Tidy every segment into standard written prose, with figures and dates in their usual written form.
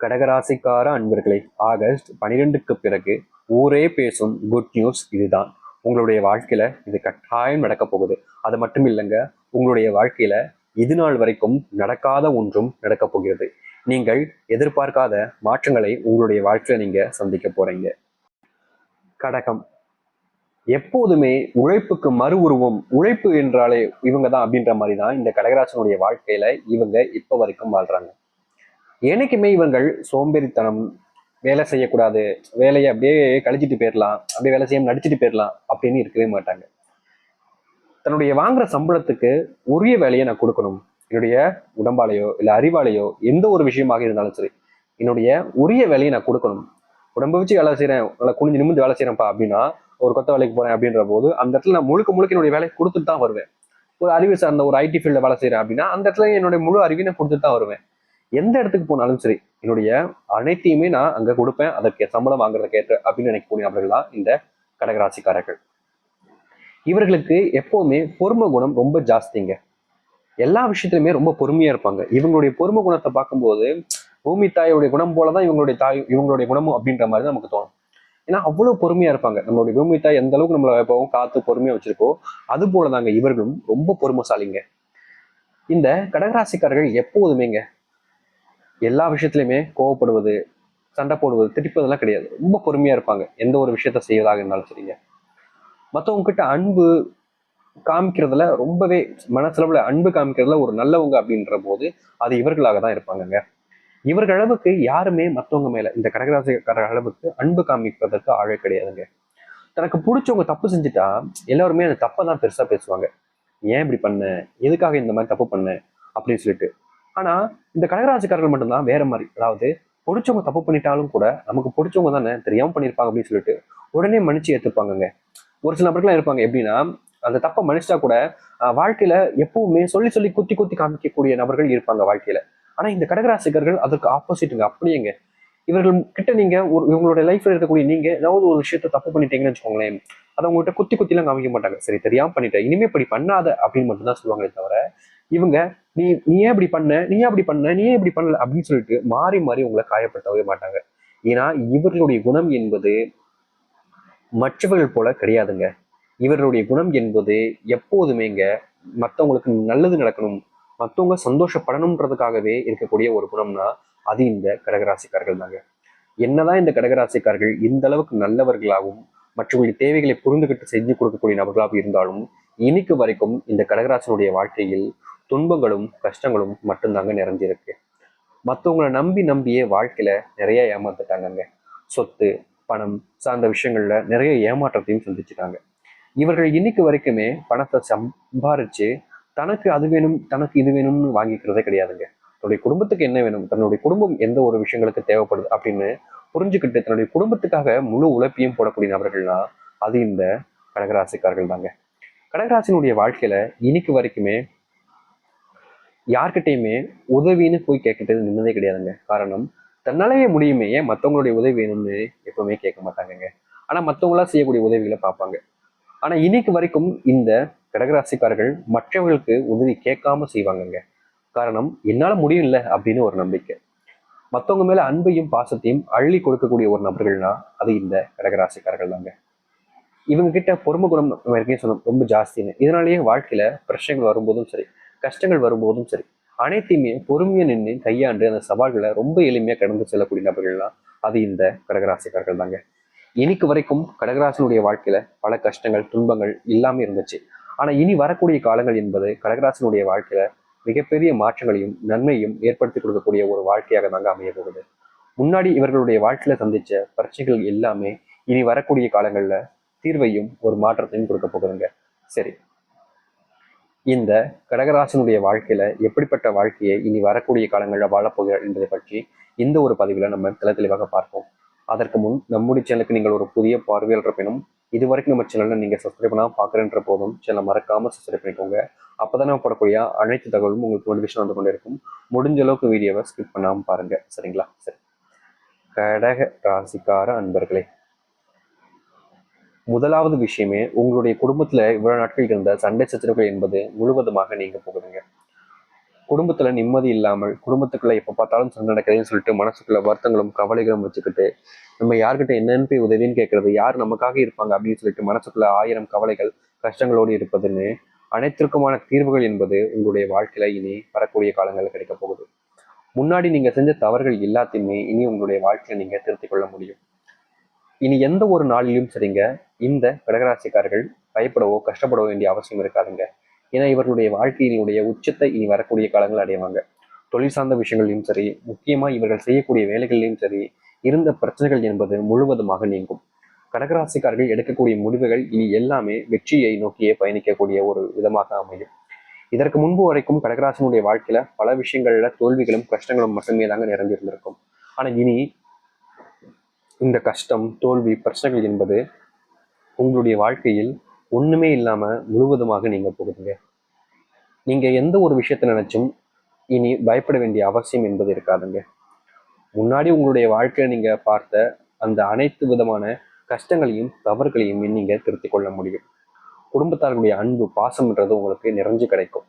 கடகராசிக்கார அன்பர்களே, ஆகஸ்ட் 12க்கு பிறகு ஊரே பேசும் குட் நியூஸ் இதுதான். உங்களுடைய வாழ்க்கையில இது கட்டாயம் நடக்க போகுது. அது மட்டும் இல்லைங்க, உங்களுடைய வாழ்க்கையில இது நாள் வரைக்கும் நடக்காத ஒன்றும் நடக்க போகிறது. நீங்கள் எதிர்பார்க்காத மாற்றங்களை உங்களுடைய வாழ்க்கையில நீங்க சந்திக்க போறீங்க. கடகம், எப்போதுமே உழைப்புக்கு மறு உருவம், உழைப்பு என்றாலே இவங்க தான் அப்படின்ற மாதிரி தான் இந்த கடகராசனுடைய வாழ்க்கையில இவங்க இப்ப வரைக்கும் வாழ்றாங்க. என்னைக்குமே இவங்கள் சோம்பேறித்தனம், வேலை செய்யக்கூடாது, வேலையை அப்படியே கழிச்சிட்டு போயிடலாம், அப்படியே வேலை செய்ய நடிச்சுட்டு போயிடலாம் அப்படின்னு இருக்கவே மாட்டாங்க. தன்னுடைய வாங்குற சம்பளத்துக்கு உரிய வேலையை நான் கொடுக்கணும். என்னுடைய உடம்பாலேயோ இல்லை அறிவாலேயோ எந்த ஒரு விஷயமாக இருந்தாலும் சரி, என்னுடைய உரிய வேலையை நான் கொடுக்கணும். உடம்பு வச்சு வேலை செய்யறேன், நல்லா குனிஞ்சு நிமிந்து வேலை செய்யறேன்ப்பா அப்படின்னா, ஒரு கொத்த வேலைக்கு போறேன் அப்படின்ற போது அந்த இடத்துல நான் முழுக்க முழுக்க என்னுடைய வேலையை கொடுத்துட்டு தான் வருவேன். ஒரு அறிவு சார்ந்த ஒரு ஐடி ஃபீல்ட வேலை செய்யறேன் அப்படின்னா அந்த இடத்துல என்னுடைய முழு அறிவை நான் கொடுத்துட்டு தான் வருவேன். எந்த இடத்துக்கு போனாலும் சரி, என்னுடைய அனைத்தையுமே நான் அங்க கொடுப்பேன், அதற்கு சம்பளம் வாங்குறதுக்கு ஏற்ற அப்படின்னு நினைக்கக்கூடிய நபர்கள் தான் இந்த கடகராசிக்காரர்கள். இவர்களுக்கு எப்பவுமே பொறுமை குணம் ரொம்ப ஜாஸ்திங்க. எல்லா விஷயத்திலுமே ரொம்ப பொறுமையா இருப்பாங்க. இவங்களுடைய பொறுமை குணத்தை பார்க்கும்போது பூமி தாயோடைய குணம் போலதான் இவங்களுடைய குணமும் அப்படின்ற மாதிரி தான் நமக்கு தோணும். ஏன்னா அவ்வளவு பொறுமையா இருப்பாங்க. நம்மளுடைய பூமி தாய் எந்த அளவுக்கு நம்மளை எப்பவும் காத்து பொறுமையா வச்சிருக்கோ அது போலதாங்க இவர்களும் ரொம்ப பொறுமைசாலிங்க. இந்த கடகராசிக்காரர்கள் எப்போதுமேங்க எல்லா விஷயத்திலுமே கோவப்படுவது, சண்டை போடுவது, திட்டிப்பதெல்லாம் கிடையாது. ரொம்ப பொறுமையா இருப்பாங்க எந்த ஒரு விஷயத்த செய்வதாக இருந்தாலும் சரிங்க. மற்றவங்க கிட்ட அன்பு காமிக்கிறதுல ரொம்பவே மனசளவுல அன்பு காமிக்கிறதுல ஒரு நல்லவங்க அப்படின்ற போது அது இவர்களாக தான் இருப்பாங்கங்க. இவர்கள் அளவுக்கு யாருமே மற்றவங்க மேல இந்த கடகராசிக்கார அளவுக்கு அன்பு காமிப்பதற்கு ஆழ கிடையாதுங்க. தனக்கு பிடிச்சவங்க தப்பு செஞ்சுட்டா எல்லாருமே அந்த தப்பை தான் பெருசா பேசுவாங்க. ஏன் இப்படி பண்ண, எதுக்காக இந்த மாதிரி தப்பு பண்ண அப்படின்னு சொல்லிட்டு. ஆனா இந்த கடகராசிக்காரர்கள் மட்டும்தான் வேற மாதிரி. அதாவது பிடிச்சவங்க தப்பு பண்ணிட்டாலும் கூட நமக்கு பிடிச்சவங்க தானே தெரியாம பண்ணியிருப்பாங்க அப்படின்னு சொல்லிட்டு உடனே மன்னிச்சு ஏத்துப்பாங்கங்க. ஒரு சில நபர்கள்லாம் இருப்பாங்க எப்படின்னா, அந்த தப்பை மன்னிச்சா கூட வாழ்க்கையில எப்பவுமே சொல்லி சொல்லி குத்தி குத்தி காமிக்கக்கூடிய நபர்கள் இருப்பாங்க வாழ்க்கையில. ஆனா இந்த கடகராசிக்காரர்கள் அதற்கு ஆப்போசிட்டுங்க. அப்படியேங்க இவர்கள் கிட்ட நீங்க இவங்களோட லைஃப்ல இருக்கக்கூடிய நீங்க ஏதாவது ஒரு விஷயத்த தப்பு பண்ணிட்டீங்கன்னு வச்சுக்கோங்களேன், அதை உங்ககிட்ட குத்தி குத்திலாம் காமிக்க மாட்டாங்க. சரி தெரியாம பண்ணிட்டேன், இனிமே இப்படி பண்ணாத அப்படின்னு மட்டும் தான் சொல்லுவாங்களே தவிர, இவங்க நீ நீ ஏன் இப்படி பண்ண, நீ ஏன் அப்படி பண்ண, நீ ஏன் இப்படி பண்ணல அப்படின்னு சொல்லிட்டு மாறி மாறி உங்களை காயப்படுத்தவே மாட்டாங்க. ஏன்னா இவர்களுடைய குணம் என்பது மற்றவர்கள் போல கிடையாதுங்க. இவர்களுடைய குணம் என்பது எப்போதுமேங்க மற்றவங்களுக்கு நல்லது நடக்கணும், மற்றவங்க சந்தோஷப்படணுன்றதுக்காகவே இருக்கக்கூடிய ஒரு குணம்னா அது இந்த கடகராசிக்காரர்கள் தாங்க. என்னதான் இந்த கடகராசிக்காரர்கள் இந்த அளவுக்கு நல்லவர்களாகவும் மற்றவங்களுடைய தேவைகளை புரிந்துகிட்டு செஞ்சு கொடுக்கக்கூடிய நபர்களாக இருந்தாலும் இன்னைக்கு வரைக்கும் இந்த கடகராசனுடைய வாழ்க்கையில் துன்பங்களும் கஷ்டங்களும் மட்டும்தாங்க நிறைஞ்சிருக்கு. மற்றவங்களை நம்பி நம்பியே வாழ்க்கையில நிறைய ஏமாத்துட்டாங்கங்க. சொத்து, பணம் சார்ந்த விஷயங்கள்ல நிறைய ஏமாற்றத்தையும் சந்திச்சுட்டாங்க. இவர்கள் இன்னைக்கு வரைக்குமே பணத்தை சம்பாரிச்சு தனக்கு அது வேணும், தனக்கு இது வேணும்னு வாங்கிக்கிறதே கிடையாதுங்க. தன்னுடைய குடும்பத்துக்கு என்ன வேணும், தன்னுடைய குடும்பம் எந்த ஒரு விஷயங்களுக்கு தேவைப்படுது அப்படின்னு புரிஞ்சுக்கிட்டு தன்னுடைய குடும்பத்துக்காக முழு உழைப்பையும் போடக்கூடிய நபர்கள்னா அது இந்த கடகராசிக்காரர்கள் தாங்க. கடகராசினுடைய வாழ்க்கையில இன்னைக்கு வரைக்குமே யார்கிட்டையுமே உதவின்னு போய் கேட்கிட்டது நிம்மதே கிடையாதுங்க. காரணம், தன்னாலேயே முடியுமே, ஏன் மற்றவங்களுடைய உதவி வேணும்னு எப்பவுமே கேட்க மாட்டாங்கங்க. ஆனா மற்றவங்களா செய்யக்கூடிய உதவிகளை பார்ப்பாங்க. ஆனா இன்னைக்கு வரைக்கும் இந்த கடகராசிக்காரர்கள் மற்றவர்களுக்கு உதவி கேட்காம செய்வாங்கங்க. காரணம், என்னால முடியும் இல்லை அப்படின்னு ஒரு நம்பிக்கை. மற்றவங்க மேல அன்பையும் பாசத்தையும் அள்ளி கொடுக்கக்கூடிய ஒரு நபர்கள்னா அது இந்த கடகராசிக்காரர்கள் தாங்க. இவங்க கிட்ட பொறுமை குணம் சொன்னோம் ரொம்ப ஜாஸ்தின்னு. இதனாலேயே வாழ்க்கையில பிரச்சனைகள் வரும்போதும் சரி, கஷ்டங்கள் வரும்போதும் சரி, அனைத்தையுமே பொறுமையா நின்று கையாண்டு அந்த சவால்களை ரொம்ப எளிமையா கடந்து செல்லக்கூடிய நபர்கள்லாம் அது இந்த கடகராசிக்காரர்கள் தாங்க. இன்னைக்கு வரைக்கும் கடகராசனுடைய வாழ்க்கையில பல கஷ்டங்கள், துன்பங்கள் எல்லாமே இருந்துச்சு. ஆனா இனி வரக்கூடிய காலங்கள் என்பது கடகராசனுடைய வாழ்க்கையில மிகப்பெரிய மாற்றங்களையும் நன்மையும் ஏற்படுத்தி கொடுக்கக்கூடிய ஒரு வாழ்க்கையாக தாங்க அமைய போகுது. முன்னாடி இவர்களுடைய வாழ்க்கையில சந்திச்ச பிரச்சனைகள் எல்லாமே இனி வரக்கூடிய காலங்கள்ல தீர்வையும் ஒரு மாற்றத்தையும் கொடுக்க போகுதுங்க. சரி, இந்த கடகராசனுடைய வாழ்க்கையில எப்படிப்பட்ட வாழ்க்கையை இனி வரக்கூடிய காலங்களில் வாழப்போகிறார் என்பதை பற்றி இந்த ஒரு பதிவில் நம்ம தெளிவாக பார்ப்போம். அதற்கு முன் நம்முடைய சேனலுக்கு நீங்கள் ஒரு புதிய பார்வையாளர் இருப்பினும் இதுவரைக்கும் நம்ம சேனல்ல நீங்க சப்ஸ்கிரைப் பண்ணாம பாக்குறேன்ற போதும் சேனலை மறக்காம சப்ஸ்கிரைப் பண்ணிக்கோங்க. அப்பதான் நம்ம போடக்கூடிய அனைத்து தகவலும் உங்களுக்கு நோட்டிபிகேஷன் வந்து கொண்டே இருக்கும். முடிஞ்ச அளவுக்கு வீடியோவை ஸ்கிப் பண்ணாம பாருங்க. சரிங்களா? சரி, கடக ராசிக்கார அன்பர்களே, முதலாவது விஷயமே உங்களுடைய குடும்பத்துல இவ்வளவு நாட்கள் இருந்த சண்டை சச்சரவுகள் என்பது முழுவதுமாக நீங்க போகுதுங்க. குடும்பத்துல நிம்மதி இல்லாமல், குடும்பத்துக்குள்ள எப்ப பார்த்தாலும் சண்டை நடக்குதுன்னு சொல்லிட்டு மனசுக்குள்ள வருத்தங்களும் கவலைகளும் வச்சுக்கிட்டு நம்ம யார்கிட்ட என்னன்னு போய் உதவின்னு கேட்கறது, யார் நமக்காக இருப்பாங்க அப்படின்னு சொல்லிட்டு மனசுக்குள்ள 1000 கவலைகள் கஷ்டங்களோடு இருப்பதுன்னு அனைத்திற்குமான தீர்வுகள் என்பது உங்களுடைய வாழ்க்கையில இனி வரக்கூடிய காலங்களில் கிடைக்க போகுது. முன்னாடி நீங்க செஞ்ச தவறுகள் எல்லாத்தையுமே இனி உங்களுடைய வாழ்க்கையில நீங்க திருத்திக் கொள்ள முடியும். இனி எந்த ஒரு நாளிலும் சரிங்க, இந்த கடகராசிக்காரர்கள் பயப்படவோ கஷ்டப்படவோ வேண்டிய அவசியம் இருக்காதுங்க. ஏன்னா இவர்களுடைய வாழ்க்கையினுடைய உச்சத்தை இனி வரக்கூடிய காலங்கள் அடைவாங்க. தொழில் சார்ந்த விஷயங்களையும் சரி, முக்கியமா இவர்கள் செய்யக்கூடிய வேலைகளிலும் சரி, இருந்த பிரச்சனைகள் என்பது முழுவதுமாக நீங்கும். கடகராசிக்காரர்கள் எடுக்கக்கூடிய முடிவுகள் இனி எல்லாமே வெற்றியை நோக்கியே பயணிக்கக்கூடிய ஒரு விதமாக அமையும். இதற்கு முன்பு வரைக்கும் கடகராசினுடைய வாழ்க்கையில பல விஷயங்கள்ல தோல்விகளும் கஷ்டங்களும் மட்டுமே தாங்க நிறைஞ்சிருந்திருக்கும். ஆனா இனி இந்த கஷ்டம், தோல்வி, பிரச்சனைகள் என்பது உங்களுடைய வாழ்க்கையில் ஒண்ணுமே இல்லாம முழுவதுமாக நீங்க போகுதுங்க. நீங்க எந்த ஒரு விஷயத்தை நினைச்சும் இனி பயப்பட வேண்டிய அவசியம் என்பது இருக்காதுங்க. முன்னாடி உங்களுடைய வாழ்க்கையில நீங்க பார்த்த அந்த அனைத்து விதமான கஷ்டங்களையும் தவறுகளையும் நீங்க திருத்திக் கொள்ள முடியும். குடும்பத்தார்களுடைய அன்பு பாசம்ன்றது உங்களுக்கு நிறைஞ்சு கிடைக்கும்.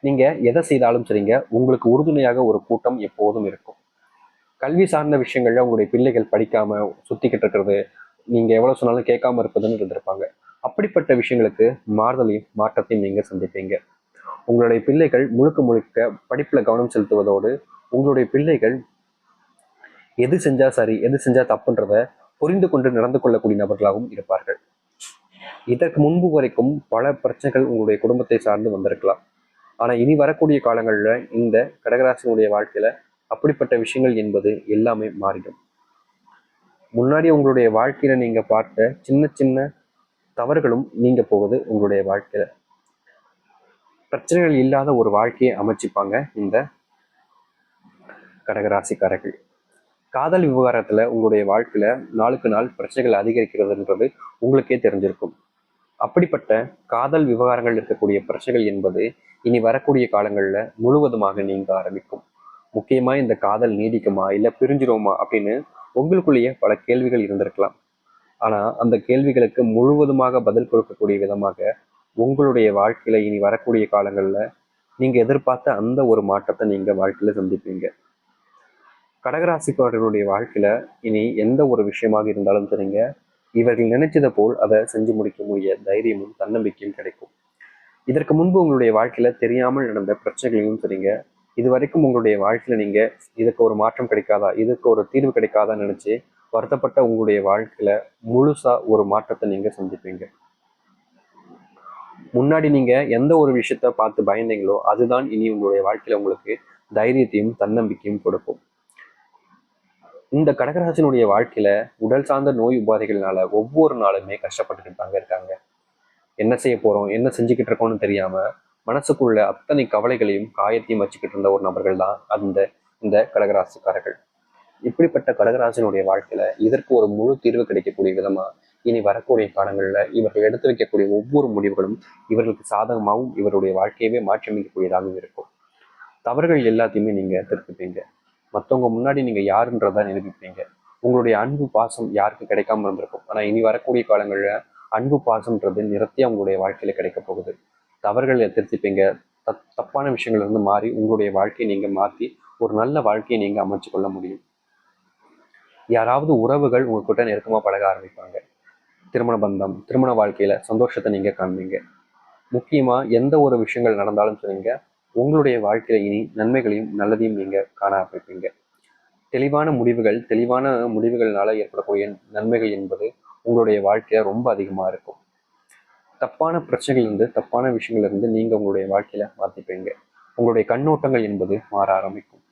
நீங்க எதை செய்தாலும் சரிங்க, உங்களுக்கு உறுதுணையாக ஒரு கூட்டம் எப்போதும் இருக்கும். கல்வி சார்ந்த விஷயங்கள்ல உங்களுடைய பிள்ளைகள் படிக்காம சுத்திக்கிட்டு இருக்கிறது, நீங்க எவ்வளவு சொன்னாலும் கேட்காம இருப்பதுன்னு இருந்திருப்பாங்க. அப்படிப்பட்ட விஷயங்களுக்கு மாறுதலையும் மாற்றத்தையும் நீங்க சந்திப்பீங்க. உங்களுடைய பிள்ளைகள் முழுக்க முழுக்க படிப்புல கவனம் செலுத்துவதோடு உங்களுடைய பிள்ளைகள் எது செஞ்சா சரி, எது செஞ்சா தப்புன்றத புரிந்து கொண்டு நடந்து கொள்ளக்கூடிய நபர்களாகவும் இருப்பார்கள். இதற்கு முன்பு வரைக்கும் பல பிரச்சனைகள் உங்களுடைய குடும்பத்தை சார்ந்து வந்திருக்கலாம். ஆனா இனி வரக்கூடிய காலங்கள்ல இந்த கடகராசினுடைய வாழ்க்கையில அப்படிப்பட்ட விஷயங்கள் என்பது எல்லாமே மாறிடும். முன்னாடி உங்களுடைய வாழ்க்கையில நீங்க பார்த்த சின்ன சின்ன தவறுகளும் நீங்க போகுது. உங்களுடைய வாழ்க்கையில பிரச்சனைகள் இல்லாத ஒரு வாழ்க்கையை அமைச்சிப்பாங்க இந்த கடகராசிக்காரர்கள். காதல் விவகாரத்துல உங்களுடைய வாழ்க்கையில நாளுக்கு நாள் பிரச்சனைகள் அதிகரிக்கிறதுன்றது உங்களுக்கே தெரிஞ்சிருக்கும். அப்படிப்பட்ட காதல் விவகாரங்கள் இருக்கக்கூடிய பிரச்சனைகள் என்பது இனி வரக்கூடிய காலங்கள்ல முழுவதுமாக நீங்க ஆரம்பிக்கும். முக்கியமா இந்த காதல் நீடிக்குமா இல்ல பிரிஞ்சிருமா அப்படின்னு உங்களுக்குள்ளேயே பல கேள்விகள் இருந்திருக்கலாம். ஆனா அந்த கேள்விகளுக்கு முழுவதுமாக பதில் கொடுக்கக்கூடிய விதமாக உங்களுடைய வாழ்க்கையில இனி வரக்கூடிய காலங்கள்ல நீங்க எதிர்பார்த்த அந்த ஒரு மாற்றத்தை நீங்க வாழ்க்கையில சந்திப்பீங்க. கடகராசிக்காரர்களுடைய வாழ்க்கையில இனி எந்த ஒரு விஷயமாக இருந்தாலும் சரிங்க, இவர்கள் நினைச்சதை போல் அதை செஞ்சு முடிக்க முடிய தைரியமும் தன்னம்பிக்கையும் கிடைக்கும். இதற்கு முன்பு உங்களுடைய வாழ்க்கையில தெரியாமல் நடந்த பிரச்சனைகளையும் சரிங்க, இது வரைக்கும் உங்களுடைய வாழ்க்கையில நீங்க இதுக்கு ஒரு மாற்றம் கிடைக்காதா, இதுக்கு ஒரு தீர்வு கிடைக்காதான்னு நினைச்சு வருத்தப்பட்ட உங்களுடைய வாழ்க்கையில முழுசா ஒரு மாற்றத்தை நீங்க சந்திப்பீங்க. முன்னாடி நீங்க எந்த ஒரு விஷயத்த பார்த்து பயந்தீங்களோ அதுதான் இனி உங்களுடைய வாழ்க்கையில உங்களுக்கு தைரியத்தையும் தன்னம்பிக்கையும் கொடுக்கும். இந்த கடகராசினுடைய வாழ்க்கையில உடல் சார்ந்த நோய் உபாதைகள்னால ஒவ்வொரு நாளுமே கஷ்டப்பட்டுக்கிட்டு தாங்க இருக்காங்க. என்ன செய்ய போறோம், என்ன செஞ்சுக்கிட்டு இருக்கோம்னு தெரியாம மனசுக்குள்ள அத்தனை கவலைகளையும் காயத்தையும் வச்சுக்கிட்டு இருந்த ஒரு நபர்கள் தான் இந்த கடகராசிக்காரர்கள். இப்படிப்பட்ட கடகராசினுடைய வாழ்க்கையில இதற்கு ஒரு முழு தீர்வு கிடைக்கக்கூடிய விதமா இனி வரக்கூடிய காலங்கள்ல இவர்கள் எடுத்து வைக்கக்கூடிய ஒவ்வொரு முடிவுகளும் இவர்களுக்கு சாதகமாகவும் இவருடைய வாழ்க்கையவே மாற்றியமைக்கக்கூடியதாகவும் இருக்கும். தவறுகள் எல்லாத்தையுமே நீங்க திருப்பிப்பீங்க. மற்றவங்க முன்னாடி நீங்க யாருன்றத நிரூபிப்பீங்க. உங்களுடைய அன்பு பாசம் யாருக்கு கிடைக்காம இருந்திருக்கும். ஆனா இனி வரக்கூடிய காலங்கள்ல அன்பு பாசம்ன்றது நிறத்தியா உங்களுடைய வாழ்க்கையில கிடைக்க போகுது. தவறுகளை திருத்திப்பீங்க. தப்பான விஷயங்கள்ல இருந்து மாறி உங்களுடைய வாழ்க்கையை நீங்க மாற்றி ஒரு நல்ல வாழ்க்கையை நீங்க அமைச்சு கொள்ள முடியும். யாராவது உறவுகள் உங்ககிட்ட நெருக்கமா பழக ஆரம்பிப்பாங்க. திருமண பந்தம், திருமண வாழ்க்கையில சந்தோஷத்தை நீங்க காண்பீங்க. முக்கியமா எந்த ஒரு விஷயங்கள் நடந்தாலும் சொன்னீங்க, உங்களுடைய வாழ்க்கையில இனி நன்மைகளையும் நல்லதையும் நீங்க காண ஆரம்பிப்பீங்க. தெளிவான முடிவுகள்னால ஏற்படக்கூடிய நன்மைகள் என்பது உங்களுடைய வாழ்க்கையில ரொம்ப அதிகமா இருக்கும். தப்பான பிரச்சனைகள் இருந்து தப்பான விஷயங்கள்ல இருந்து நீங்க உங்களுடைய வாழ்க்கையில மாத்திப்பீங்க. உங்களுடைய கண்ணோட்டங்கள் என்பது மாற ஆரம்பிக்கும்.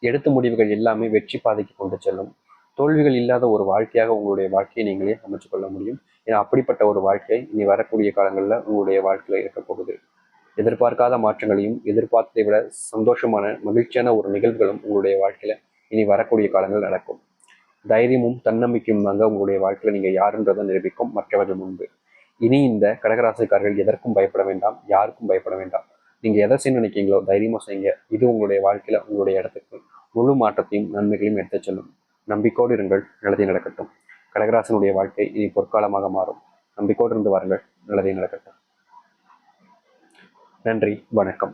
எடுத்த முடிவுகள் எல்லாமே வெற்றி பாதைக்கு கொண்டு செல்லும். தோல்விகள் இல்லாத ஒரு வாழ்க்கையாக உங்களுடைய வாழ்க்கையை நீங்களே அமைச்சு கொள்ள முடியும். ஏன்னா அப்படிப்பட்ட ஒரு வாழ்க்கை இனி வரக்கூடிய காலங்களில் உங்களுடைய வாழ்க்கையில இருக்க போகுது. எதிர்பார்க்காத மாற்றங்களையும் எதிர்பார்த்ததை விட சந்தோஷமான மகிழ்ச்சியான ஒரு நிகழ்வுகளும் உங்களுடைய வாழ்க்கையில இனி வரக்கூடிய காலங்கள் நடக்கும். தைரியமும் தன்னம்பிக்கையும் தாங்க உங்களுடைய வாழ்க்கையில நீங்க யாருன்றதை நிரூபிக்கும் மற்றவர்கள் முன்பு. இனி இந்த கடகராசிக்காரர்கள் எதற்கும் பயப்பட வேண்டாம், யாருக்கும் பயப்பட வேண்டாம். நீங்க எதை செய்ய நினைக்கிறீங்களோ தைரியமா செய்யுங்க. இது உங்களுடைய வாழ்க்கையில உங்களுடைய இடத்துக்கு முழு மாற்றத்தையும் நன்மைகளையும் எடுத்துச் செல்லும். நம்பிக்கையோடு இருங்கள், நல்லதே நடக்கட்டும். கடகராசனுடைய வாழ்க்கை இனி பொற்காலமாக மாறும். நம்பிக்கையோடு இருந்து வாருங்கள், நல்லதே நடக்கட்டும். நன்றி, வணக்கம்.